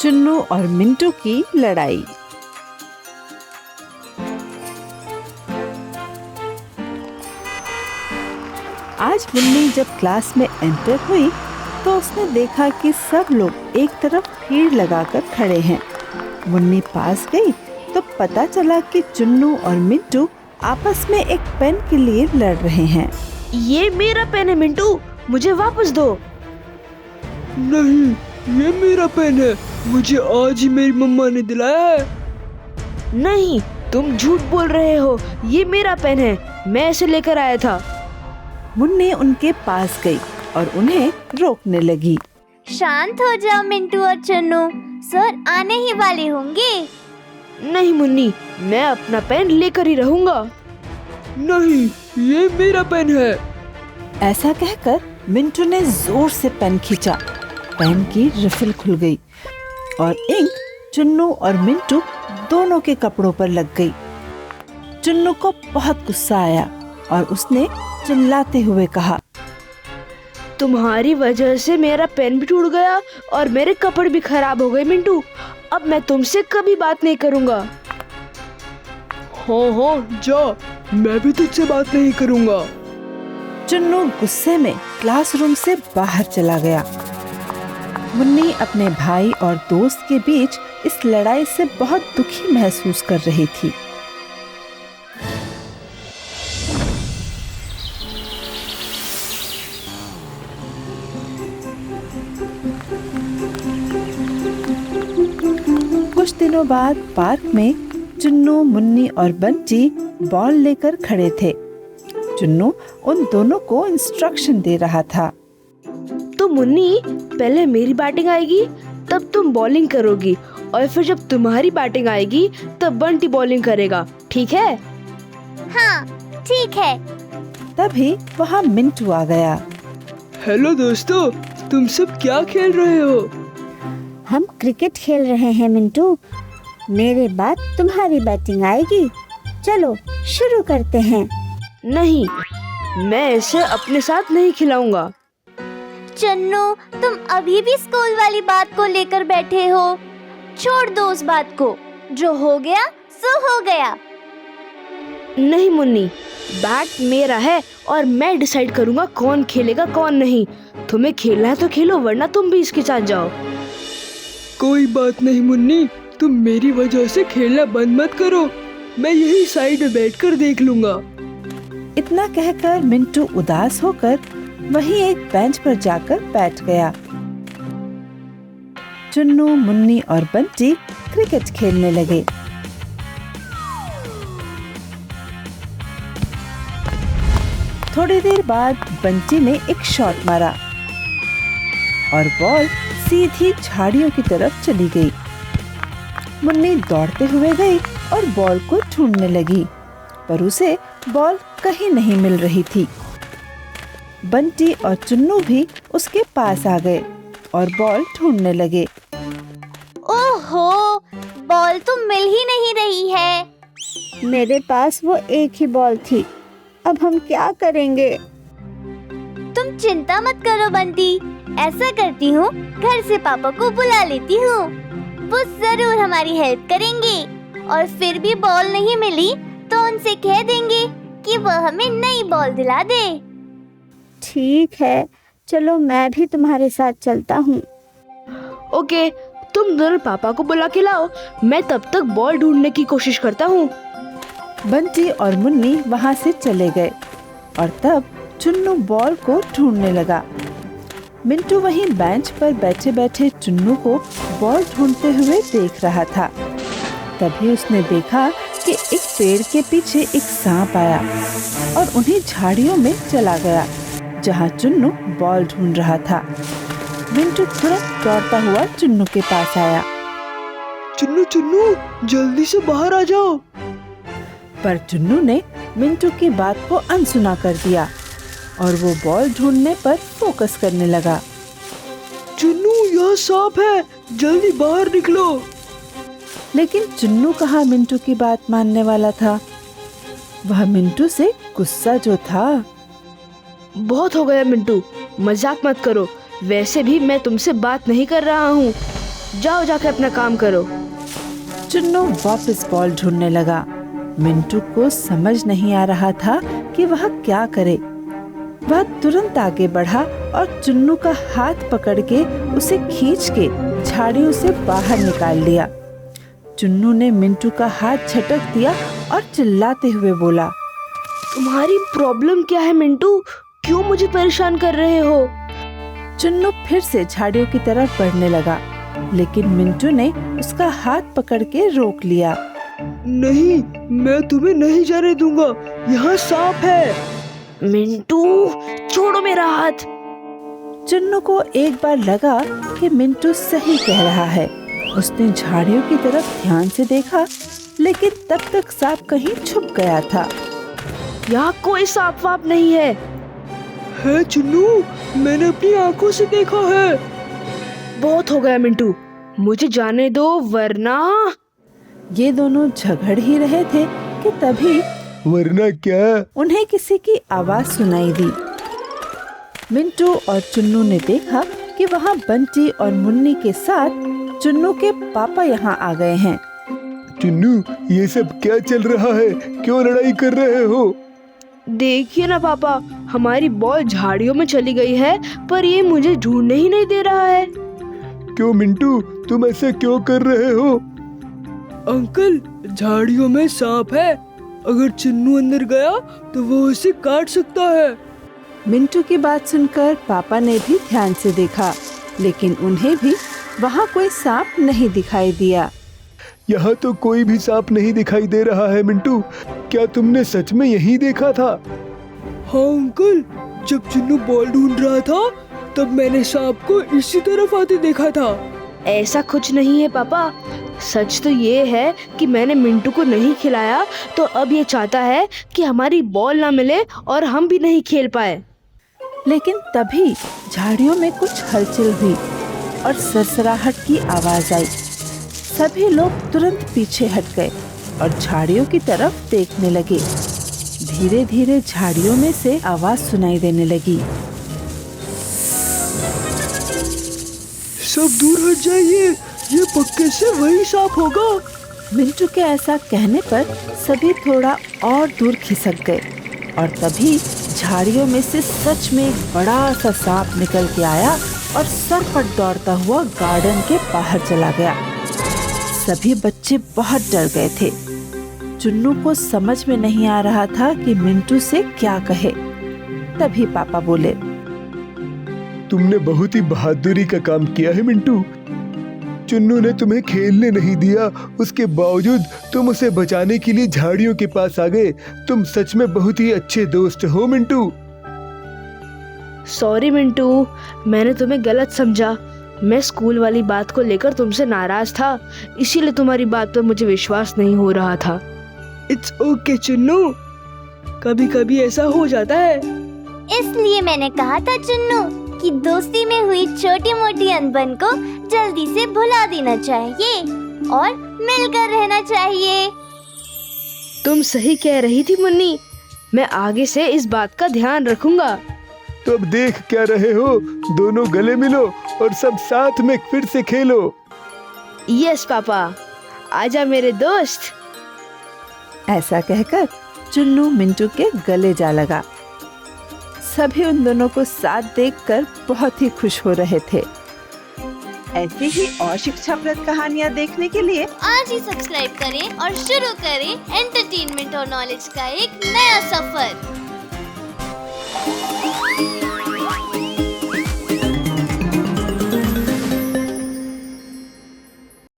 चुन्नू और मिंटू की लड़ाई। आज मुन्नी जब क्लास में एंटर हुई तो उसने देखा कि सब लोग एक तरफ भीड़ लगाकर खड़े हैं। मुन्नी पास गई तो पता चला कि चुन्नू और मिंटू आपस में एक पेन के लिए लड़ रहे हैं। ये मेरा पेन है मिंटू, मुझे वापस दो। नहीं, ये मेरा पेन है, मुझे आज ही मेरी मम्मा ने दिलाया है। नहीं, तुम झूठ बोल रहे हो, ये मेरा पेन है, मैं इसे लेकर आया था। मुन्नी उनके पास गई और उन्हें रोकने लगी। शांत हो जाओ मिंटू और चुन्नू, सर आने ही वाले होंगे। नहीं मुन्नी, मैं अपना पेन लेकर ही रहूंगा। नहीं, ये मेरा पेन है। ऐसा कहकर मिंटू ने जोर से पेन खींचा। पेन की रिफिल खुल गई और इंक चुन्नू और मिंटू दोनों के कपड़ों पर लग गई। चुन्नू को बहुत गुस्सा आया और उसने चिल्लाते हुए कहा, तुम्हारी वजह से मेरा पेन भी टूट गया और मेरे कपड़े भी खराब हो गए मिंटू। अब मैं तुमसे कभी बात नहीं करूंगा। हाँ, जा, मैं भी तुझसे बात नहीं करूंगा। चुन्नू गुस्से में क्लासरूम से बाहर चला गया। मुन्नी अपने भाई और दोस्त के बीच इस लड़ाई से बहुत दुखी महसूस कर रही थी। कुछ दिनों बाद पार्क में चुन्नू, मुन्नी और बंटी बॉल लेकर खड़े थे। चुन्नू उन दोनों को इंस्ट्रक्शन दे रहा था। तो मुन्नी, पहले मेरी बैटिंग आएगी तब तुम बॉलिंग करोगी और फिर जब तुम्हारी बैटिंग आएगी तब बंटी बॉलिंग करेगा, ठीक है? हाँ, ठीक है। तभी वहाँ मिंटू आ गया। हेलो दोस्तों, तुम सब क्या खेल रहे हो? हम क्रिकेट खेल रहे हैं मिंटू। मेरे बाद तुम्हारी बैटिंग आएगी, चलो शुरू करते हैं। नहीं, मैं इसे अपने साथ नहीं खिलाऊंगा। चन्नू, तुम अभी भी स्कूल वाली बात को लेकर बैठे हो। छोड़ दो उस बात को, जो हो गया सो हो गया। नहीं मुन्नी, बैट मेरा है और मैं डिसाइड करूंगा कौन खेलेगा कौन नहीं। तुम्हें खेलना है तो खेलो, वरना तुम भी इसके साथ जाओ। कोई बात नहीं मुन्नी, तुम मेरी वजह से खेलना बंद मत करो, मैं यही साइड में बैठकर देख लूंगा। इतना कहकर मिंटू उदास होकर वहीं एक बेंच पर जाकर बैठ गया। चुन्नू, मुन्नी और बंटी क्रिकेट खेलने लगे। थोड़ी देर बाद बंटी ने एक शॉट मारा और बॉल सीधी झाड़ियों की तरफ चली गई। मुन्नी दौड़ते हुए गई और बॉल को ढूंढने लगी, पर उसे बॉल कहीं नहीं मिल रही थी। बंटी और चुन्नू भी उसके पास आ गए और बॉल ढूंढने लगे। ओहो, बॉल तो मिल ही नहीं रही है। मेरे पास वो एक ही बॉल थी, अब हम क्या करेंगे? तुम चिंता मत करो बंटी, ऐसा करती हूँ, घर से पापा को बुला लेती हूँ, वो जरूर हमारी हेल्प करेंगे। और फिर भी बॉल नहीं मिली तो उनसे कह देंगे कि वो हमें नई बॉल दिला दे। ठीक है, चलो मैं भी तुम्हारे साथ चलता हूँ। ओके, तुम दोनों पापा को बुला के लाओ, मैं तब तक बॉल ढूंढने की कोशिश करता हूँ। बंटी और मुन्नी वहाँ से चले गए और तब चुन्नू बॉल को ढूंढने लगा। मिंटू वहीं बेंच पर बैठे बैठे चुन्नू को बॉल ढूंढते हुए देख रहा था। तभी उसने देखा कि एक पेड़ के पीछे एक सांप आया और उन्हीं झाड़ियों में चला गया जहाँ चुन्नू बॉल ढूंढ रहा था। मिंटू तुरंत दौड़ता हुआ चुन्नू के पास आया। चुन्नू चुन्नू, जल्दी से बाहर आ जाओ। पर चुन्नू ने मिंटू की बात को अनसुना कर दिया और वो बॉल ढूंढने पर फोकस करने लगा। चुन्नू, यह सांप है, जल्दी बाहर निकलो। लेकिन चुन्नू कहाँ मिंटू की बात मानने वाला था। वह मिंटू से गुस्सा जो था। बहुत हो गया मिंटू, मजाक मत करो, वैसे भी मैं तुमसे बात नहीं कर रहा हूँ। जाओ जाके अपना काम करो। चुन्नू वापस बॉल ढूंढने लगा। मिंटू को समझ नहीं आ रहा था कि वह क्या करे। वह तुरंत आगे बढ़ा और चुन्नू का हाथ पकड़ के उसे खींच के झाड़ियों से बाहर निकाल लिया। चुन्नू ने मिंटू का हाथ झटक दिया और चिल्लाते हुए बोला, तुम्हारी प्रॉब्लम क्या है मिंटू? क्यों मुझे परेशान कर रहे हो? चुन्नू फिर से झाड़ियों की तरफ बढ़ने लगा, लेकिन मिंटू ने उसका हाथ पकड़ के रोक लिया। नहीं, मैं तुम्हें नहीं जाने दूंगा, यहाँ सांप है। मिंटू, छोड़ो मेरा हाथ। चुन्नू को एक बार लगा कि मिंटू सही कह रहा है। उसने झाड़ियों की तरफ ध्यान से देखा, लेकिन तब तक सांप कहीं छुप गया था। यहाँ कोई सांप वाप नहीं है। है चुन्नू, मैंने अपनी आंखों से देखा है। बहुत हो गया मिंटू, मुझे जाने दो वरना। ये दोनों झगड़ ही रहे थे कि तभी वरना क्या? उन्हें किसी की आवाज सुनाई दी। मिंटू और चुन्नू ने देखा कि वहाँ बंटी और मुन्नी के साथ चुन्नू के पापा यहाँ आ गए हैं। चुन्नू, ये सब क्या चल रहा है? क्यों लड़ाई कर रहे हो? देखिए ना पापा, हमारी बॉल झाड़ियों में चली गई है, पर ये मुझे ढूंढने ही नहीं दे रहा है। क्यों मिंटू, तुम ऐसे क्यों कर रहे हो? अंकल, झाड़ियों में सांप है। अगर चुन्नू अंदर गया तो वो उसे काट सकता है। मिंटू की बात सुनकर पापा ने भी ध्यान से देखा, लेकिन उन्हें भी वहाँ कोई सांप नहीं दिखाई दिया। यहाँ तो कोई भी सांप नहीं दिखाई दे रहा है मिंटू। क्या तुमने सच में यही देखा था? हाँ अंकल, जब चुन्नू बॉल ढूंढ रहा था तब मैंने सांप को इसी तरफ आते देखा था। ऐसा कुछ नहीं है पापा। सच तो ये है कि मैंने मिंटू को नहीं खिलाया, तो अब ये चाहता है कि हमारी बॉल ना मिले और हम भी नहीं खेल पाए। लेकिन तभी झाड़ियों में कुछ हलचल हुई और सरसराहट की आवाज आई। सभी लोग तुरंत पीछे हट गए और झाड़ियों की तरफ देखने लगे। धीरे धीरे झाड़ियों में से आवाज सुनाई देने लगी। सब दूर हट जाइए, ये पक्के से वही सांप होगा। मिंटू के ऐसा कहने पर सभी थोड़ा और दूर खिसक गए और तभी झाड़ियों में से सच में एक बड़ा सा सांप निकल के आया और सरपट दौड़ता हुआ गार्डन के बाहर चला गया। सभी बच्चे बहुत डर गए थे। चुन्नू को समझ में नहीं आ रहा था कि मिंटू से क्या कहे। तभी पापा बोले, तुमने बहुत ही बहादुरी का काम किया है मिंटू। चुन्नू ने तुम्हें खेलने नहीं दिया, उसके बावजूद तुम उसे बचाने के लिए झाड़ियों के पास आ गए। तुम सच में बहुत ही अच्छे दोस्त हो मिंटू। सॉरी मिंटू, मैंने तुम्हें गलत समझा। मैं स्कूल वाली बात को लेकर तुमसे नाराज था, इसीलिए तुम्हारी बात पर मुझे विश्वास नहीं हो रहा था। इट्स ओके चुन्नू, कभी कभी ऐसा हो जाता है। इसलिए मैंने कहा था चुन्नू कि दोस्ती में हुई छोटी मोटी अनबन को जल्दी से भुला देना चाहिए और मिलकर रहना चाहिए। तुम सही कह रही थी मुन्नी, मैं आगे से इस बात का ध्यान रखूंगा। तो अब देख क्या रहे हो, दोनों गले मिलो और सब साथ में फिर से खेलो। यस पापा, आजा मेरे दोस्त। ऐसा कहकर चुन्नू मिंटू के गले जा लगा। सभी उन दोनों को साथ देखकर बहुत ही खुश हो रहे थे। ऐसी ही और शिक्षाप्रद कहानियाँ देखने के लिए आज ही सब्सक्राइब करें और शुरू करें एंटरटेनमेंट और नॉलेज का एक नया सफर।